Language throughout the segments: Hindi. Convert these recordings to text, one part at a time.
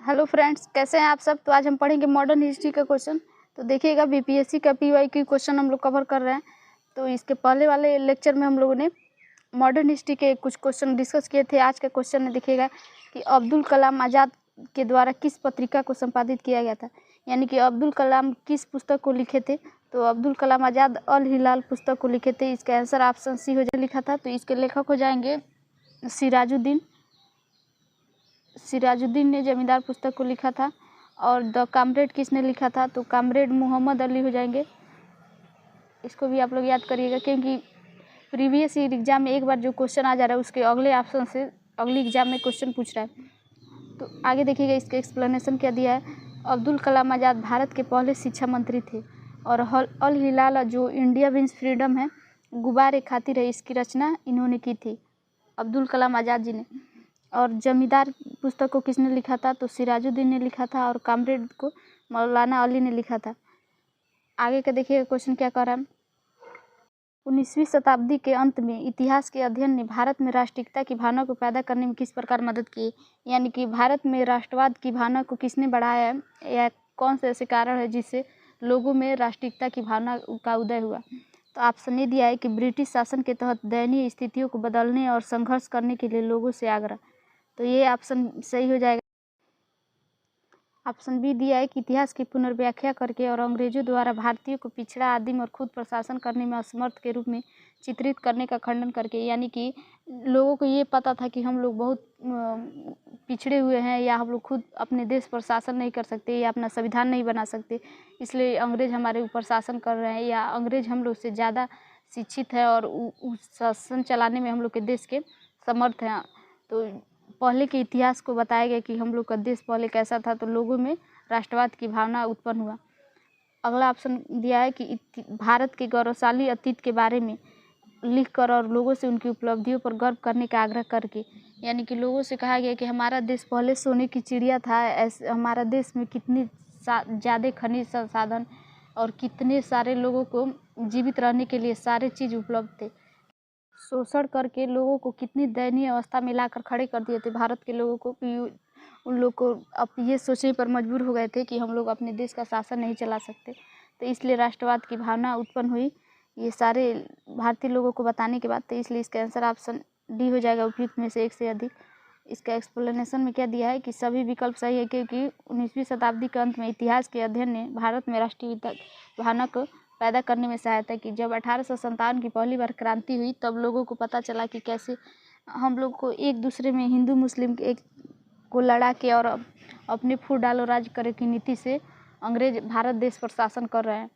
हेलो फ्रेंड्स, कैसे हैं आप सब। तो आज हम पढ़ेंगे मॉडर्न हिस्ट्री का क्वेश्चन। तो देखिएगा, बीपीएससी का पीवाईक्यू क्वेश्चन हम लोग कवर कर रहे हैं। तो इसके पहले वाले लेक्चर में हम लोगों ने मॉडर्न हिस्ट्री के कुछ क्वेश्चन डिस्कस किए थे। आज का क्वेश्चन में देखिएगा कि अब्दुल कलाम आज़ाद के द्वारा किस पत्रिका को संपादित किया गया था, यानी कि अब्दुल कलाम किस पुस्तक को लिखे थे। तो अब्दुल कलाम आज़ाद अल हिलाल पुस्तक को लिखे थे। इसका आंसर ऑप्शन सी हो जाए, लिखा था। तो इसके लेखक हो जाएंगे सिराजुद्दीन ने जमींदार पुस्तक को लिखा था। और द कामरेड किसने लिखा था, तो कामरेड मोहम्मद अली हो जाएंगे। इसको भी आप लोग याद करिएगा, क्योंकि प्रीवियस ईयर एग्जाम में एक बार जो क्वेश्चन आ जा रहा है उसके अगले ऑप्शन से अगली एग्जाम में क्वेश्चन पूछ रहा है। तो आगे देखिएगा, इसका एक्सप्लेनेशन क्या दिया है। अब्दुल कलाम आज़ाद भारत के पहले शिक्षा मंत्री थे। और अल हिलाल जो इंडिया विंस फ्रीडम है, गुब्बारे खातिर है, इसकी रचना इन्होंने की थी, अब्दुल कलाम आज़ाद जी ने। और जमींदार पुस्तक को किसने लिखा था, तो सिराजुद्दीन ने लिखा था। और कामरेड को मौलाना अली ने लिखा था। आगे का देखिएगा क्वेश्चन क्या कर रहा है। 19वीं शताब्दी के अंत में इतिहास के अध्ययन ने भारत में राष्ट्रीयता की भावना को पैदा करने में किस प्रकार मदद की, यानी कि भारत में राष्ट्रवाद की भावना को किसने बढ़ाया है, या कौन से ऐसे कारण है जिससे लोगों में राष्ट्रीयता की भावना का उदय हुआ। तो ऑप्शन ए दिया है कि ब्रिटिश शासन के तहत दयनीय स्थितियों को बदलने और संघर्ष करने के लिए लोगों से आग्रह। तो ये ऑप्शन सही हो जाएगा। ऑप्शन बी दिया है कि इतिहास की पुनर्व्याख्या करके और अंग्रेजों द्वारा भारतीयों को पिछड़ा, आदिम और खुद प्रशासन करने में असमर्थ के रूप में चित्रित करने का खंडन करके, यानी कि लोगों को ये पता था कि हम लोग बहुत पिछड़े हुए हैं, या हम लोग खुद अपने देश पर शासन नहीं कर सकते, या अपना संविधान नहीं बना सकते, इसलिए अंग्रेज हमारे ऊपर शासन कर रहे हैं, या अंग्रेज हम लोग से ज़्यादा शिक्षित है और उस शासन चलाने में हम लोग के देश के समर्थ हैं। तो पहले के इतिहास को बताया गया कि हम लोग का देश पहले कैसा था, तो लोगों में राष्ट्रवाद की भावना उत्पन्न हुआ। अगला ऑप्शन दिया है कि भारत के गौरवशाली अतीत के बारे में लिखकर और लोगों से उनकी उपलब्धियों पर गर्व करने का आग्रह करके, यानी कि लोगों से कहा गया कि हमारा देश पहले सोने की चिड़िया था, ऐसे हमारा देश में कितनी ज़्यादा खनिज संसाधन और कितने सारे लोगों को जीवित रहने के लिए सारे चीज़ उपलब्ध थे। शोषण करके लोगों को कितनी दयनीय अवस्था में लाकर खड़े कर दिए थे भारत के लोगों को, कि उन लोग को अब ये सोचने पर मजबूर हो गए थे कि हम लोग अपने देश का शासन नहीं चला सकते। तो इसलिए राष्ट्रवाद की भावना उत्पन्न हुई, ये सारे भारतीय लोगों को बताने के बाद। तो इसलिए इसका आंसर ऑप्शन डी हो जाएगा, उपयुक्त में से एक से अधिक। इसका एक्सप्लेनेशन में क्या दिया है कि सभी विकल्प सही है, क्योंकि 19वीं शताब्दी के अंत में इतिहास के अध्ययन ने भारत में राष्ट्रीय भावना को पैदा करने में सहायता की। जब 1857 की पहली बार क्रांति हुई, तब लोगों को पता चला कि कैसे हम लोग को एक दूसरे में हिंदू मुस्लिम एक को लड़ा के और अपने फूट डालो राज करे की नीति से अंग्रेज भारत देश पर शासन कर रहे हैं।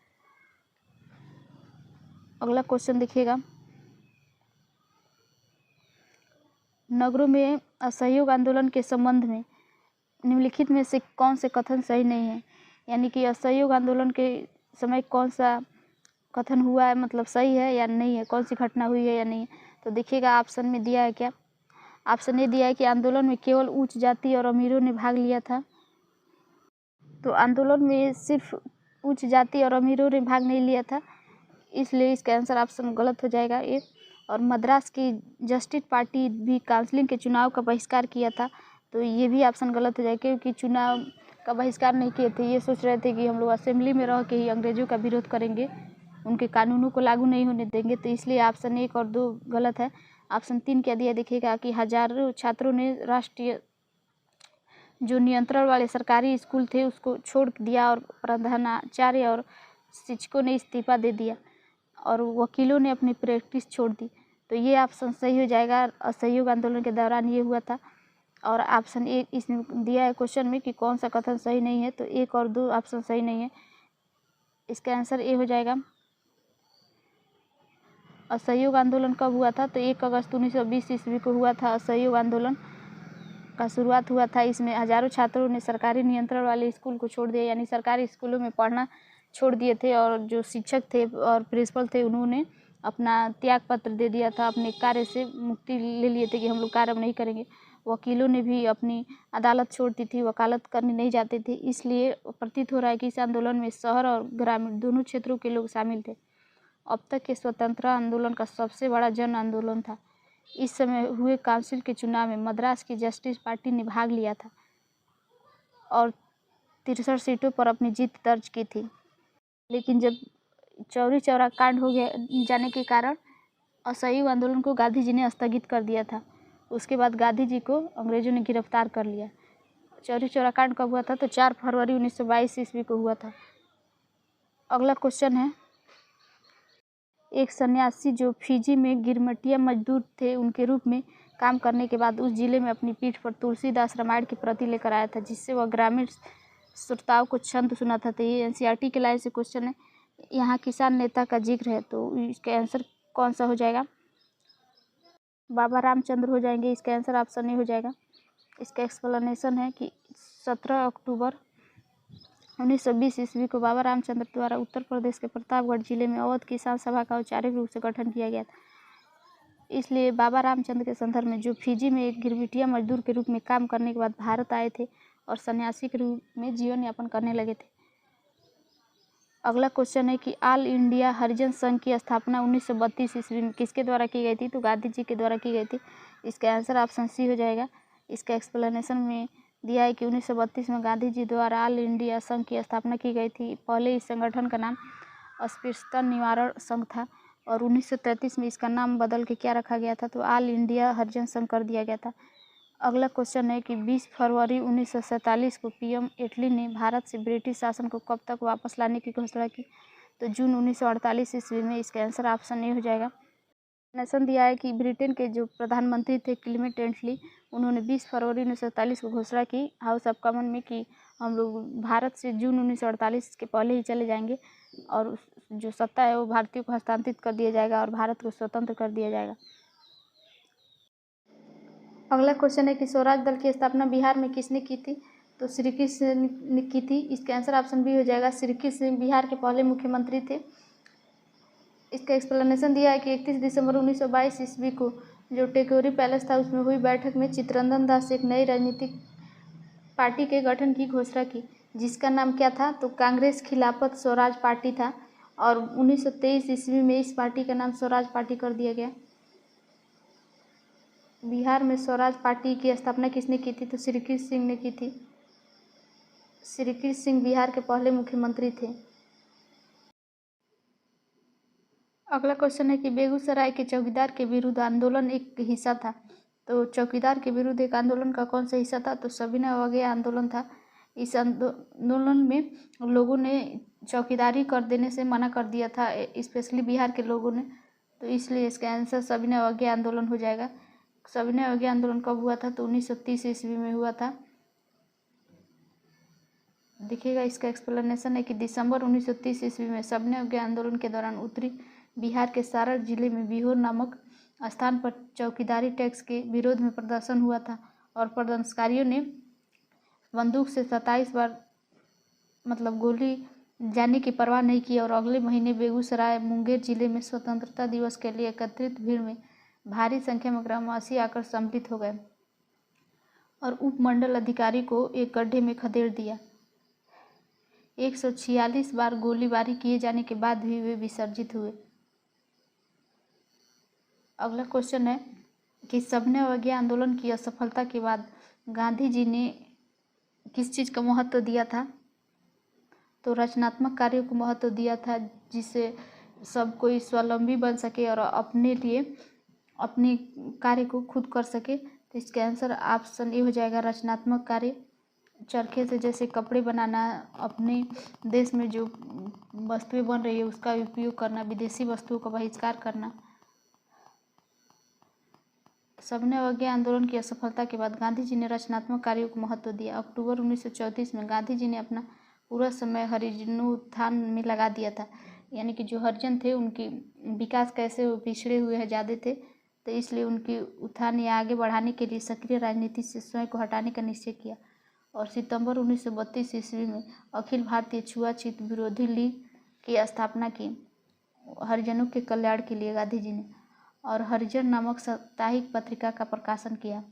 अगला क्वेश्चन देखिएगा, नगरों में असहयोग आंदोलन के संबंध में निम्नलिखित में से कौन से कथन सही नहीं है, यानी कि असहयोग आंदोलन के समय कौन सा कथन हुआ है, मतलब सही है या नहीं है, कौन सी घटना हुई है या नहीं है। तो देखिएगा, ऑप्शन में दिया है क्या, ऑप्शन ए दिया है कि आंदोलन में केवल उच्च जाति और अमीरों ने भाग लिया था। तो आंदोलन में सिर्फ उच्च जाति और अमीरों ने भाग नहीं लिया था, इसलिए इसका आंसर ऑप्शन गलत हो जाएगा ए। और मद्रास की जस्टिस पार्टी भी काउंसिलिंग के चुनाव का बहिष्कार किया था, तो ये भी ऑप्शन गलत हो जाएगा, क्योंकि चुनाव का बहिष्कार नहीं किए थे, ये सोच रहे थे कि हम लोग असेंबली में रह के ही अंग्रेजों का विरोध करेंगे, उनके कानूनों को लागू नहीं होने देंगे। तो इसलिए ऑप्शन 1 और 2 गलत है। ऑप्शन 3 क्या दिया, देखिएगा कि हजारों छात्रों ने राष्ट्रीय जो नियंत्रण वाले सरकारी स्कूल थे उसको छोड़ दिया, और प्रधानाचार्य और शिक्षकों ने इस्तीफा दे दिया, और वकीलों ने अपनी प्रैक्टिस छोड़ दी। तो ये ऑप्शन सही हो जाएगा, असहयोग आंदोलन के दौरान ये हुआ था। और ऑप्शन 1 इसमें दिया है क्वेश्चन में कि कौन सा कथन सही नहीं है, तो 1 और 2 ऑप्शन सही नहीं है। इसका आंसर ए हो जाएगा। असहयोग आंदोलन कब हुआ था, तो 1 अगस्त 1920 ईस्वी को हुआ था। असहयोग आंदोलन का शुरुआत हुआ था, इसमें हजारों छात्रों ने सरकारी नियंत्रण वाले स्कूल को छोड़ दिया, यानी सरकारी स्कूलों में पढ़ना छोड़ दिए थे, और जो शिक्षक थे और प्रिंसिपल थे उन्होंने अपना त्याग पत्र दे दिया था, अपने कार्य से मुक्ति ले लिए थे कि हम लोग कार्य नहीं करेंगे। वकीलों ने भी अपनी अदालत छोड़ दी थी, वकालत करने नहीं जाते थे। इसलिए प्रतीत हो रहा है कि इस आंदोलन में शहर और ग्रामीण दोनों क्षेत्रों के लोग शामिल थे। अब तक के स्वतंत्रता आंदोलन का सबसे बड़ा जन आंदोलन था। इस समय हुए काउंसिल के चुनाव में मद्रास की जस्टिस पार्टी ने भाग लिया था। और 63 सीटों पर अपनी जीत दर्ज की थी। लेकिन जब चौरी चौरा कांड हो गया जाने के कारण असहयोग आंदोलन को गांधी जी ने स्थगित कर दिया था। उसके बाद गांधी जी को अंग्रेजों ने गिरफ्तार कर लिया। चौरी चौरा कांड कब हुआ था? तो 4 फरवरी 1922 ईस्वी को हुआ था। अगला क्वेश्चन है, एक सन्यासी जो फिजी में गिरमिटिया मजदूर थे उनके रूप में काम करने के बाद उस जिले में अपनी पीठ पर तुलसीदास रामायण की प्रति लेकर आया था, जिससे वह ग्रामीण श्रोताओं को छंद सुनाता था। ये एनसीईआरटी के लाइन से क्वेश्चन है। यहाँ किसान नेता का जिक्र है, तो इसका आंसर कौन सा हो जाएगा? बाबा रामचंद्र हो जाएंगे। इसका आंसर ऑप्शन ए हो जाएगा। इसका एक्सप्लेनेशन है कि 17 अक्टूबर 1920 ईस्वी को बाबा रामचंद्र द्वारा उत्तर प्रदेश के प्रतापगढ़ जिले में अवध किसान सभा का औपचारिक रूप से गठन किया गया था। इसलिए बाबा रामचंद्र के संदर्भ में, जो फिजी में एक गिरमिटिया मजदूर के रूप में काम करने के बाद भारत आए थे और सन्यासी के रूप में जीवन यापन करने लगे थे। अगला क्वेश्चन है कि ऑल इंडिया हरिजन संघ की स्थापना 1932 ईस्वी में किसके द्वारा की गई थी? तो गांधी जी के द्वारा की गई थी। इसका आंसर ऑप्शन सी हो जाएगा। इसका एक्सप्लेनेशन में दिया है कि 1932 में गांधी जी द्वारा ऑल इंडिया संघ की स्थापना की गई थी। पहले इस संगठन का नाम अस्पृश्यता निवारण संघ था और 1933 में इसका नाम बदल के क्या रखा गया था? तो ऑल इंडिया हरिजन संघ कर दिया गया था। अगला क्वेश्चन है कि 20 फरवरी 1947 को पीएम एटली ने भारत से ब्रिटिश शासन को कब तक वापस लाने की घोषणा की? तो जून 1948 ईस्वी में। इसका आंसर ऑप्शन ए हो जाएगा। नेशन दिया है कि ब्रिटेन के जो प्रधानमंत्री थे क्लेमेंट एटली, उन्होंने 20 फरवरी 1947 को घोषणा की हाउस ऑफ कॉमन में कि हम लोग भारत से जून 1948 के पहले ही चले जाएंगे और जो सत्ता है वो भारतीयों को हस्तांतरित कर दिया जाएगा और भारत को स्वतंत्र कर दिया जाएगा। अगला क्वेश्चन है कि स्वराज दल की स्थापना बिहार में किसने की थी? तो श्री कृष्ण ने की थी। इसका आंसर ऑप्शन बी हो जाएगा। श्री कृष्ण बिहार के पहले मुख्यमंत्री थे। इसका एक्सप्लेनेशन दिया है कि 31 दिसंबर 1922 ईस्वी को जो टेकोरी पैलेस था उसमें हुई बैठक में चित्तरंजन दास एक नई राजनीतिक पार्टी के गठन की घोषणा की, जिसका नाम क्या था? तो कांग्रेस खिलाफत स्वराज पार्टी था और 1923 ईस्वी में इस पार्टी का नाम स्वराज पार्टी कर दिया गया। बिहार में स्वराज पार्टी की स्थापना किसने की थी? तो श्री कृष्ण सिंह ने की थी। श्री कृष्ण सिंह बिहार के पहले मुख्यमंत्री थे। अगला क्वेश्चन है कि बेगूसराय के चौकीदार के विरुद्ध आंदोलन एक हिस्सा था। तो चौकीदार के विरुद्ध एक आंदोलन का कौन सा हिस्सा था? तो सविनय अवज्ञा आंदोलन था। इस आंदोलन में लोगों ने चौकीदारी कर देने से मना कर दिया था, स्पेशली बिहार के लोगों ने, तो इसलिए इसका आंसर सविनय अवज्ञा आंदोलन हो जाएगा। सविनय अवज्ञा आंदोलन कब हुआ था? तो 1930 ईस्वी में हुआ था। देखिएगा, इसका एक्सप्लेनेशन है कि दिसंबर 1930 ईस्वी में सविनय अवज्ञा आंदोलन के दौरान उत्तरी बिहार के सारण जिले में बिहोर नामक स्थान पर चौकीदारी टैक्स के विरोध में प्रदर्शन हुआ था और प्रदर्शनकारियों ने बंदूक से 27 बार गोली जाने की परवाह नहीं की और अगले महीने बेगूसराय मुंगेर जिले में स्वतंत्रता दिवस के लिए एकत्रित भीड़ में भारी संख्या में ग्रामवासी आकर सम्मिलित हो गए और उपमंडल अधिकारी को एक गड्ढे में खदेड़ दिया। 146 बार गोलीबारी किए जाने के बाद भी वे विसर्जित हुए। अगला क्वेश्चन है कि सविनय अवज्ञा आंदोलन की असफलता के बाद गांधी जी ने किस चीज़ का महत्व दिया था? तो रचनात्मक कार्यों को महत्व दिया था, जिससे सब कोई स्वावलंबी बन सके और अपने लिए अपने कार्य को खुद कर सके। तो इसका आंसर ऑप्शन ए हो जाएगा, रचनात्मक कार्य। चरखे से जैसे कपड़े बनाना, अपने देश में जो वस्तुएं बन रही है उसका उपयोग करना, विदेशी वस्तुओं का बहिष्कार करना। सविनय अवज्ञा आंदोलन की असफलता के बाद गांधी जी ने रचनात्मक कार्यों को महत्व दिया। अक्टूबर 1934 में गांधी जी ने अपना पूरा समय हरिजनोत्थान में लगा दिया था, यानी कि जो हरिजन थे उनकी विकास कैसे वो पिछड़े हुए हैं ज़्यादा थे, तो इसलिए उनकी उत्थान या आगे बढ़ाने के लिए सक्रिय राजनीति से स्वयं को हटाने का निश्चय किया। और सितंबर 1932 ईस्वी में अखिल भारतीय छुआछूत विरोधी लीग की स्थापना की हरिजनों के कल्याण के लिए गांधी जी ने, और हरिजन नामक साप्ताहिक पत्रिका का प्रकाशन किया।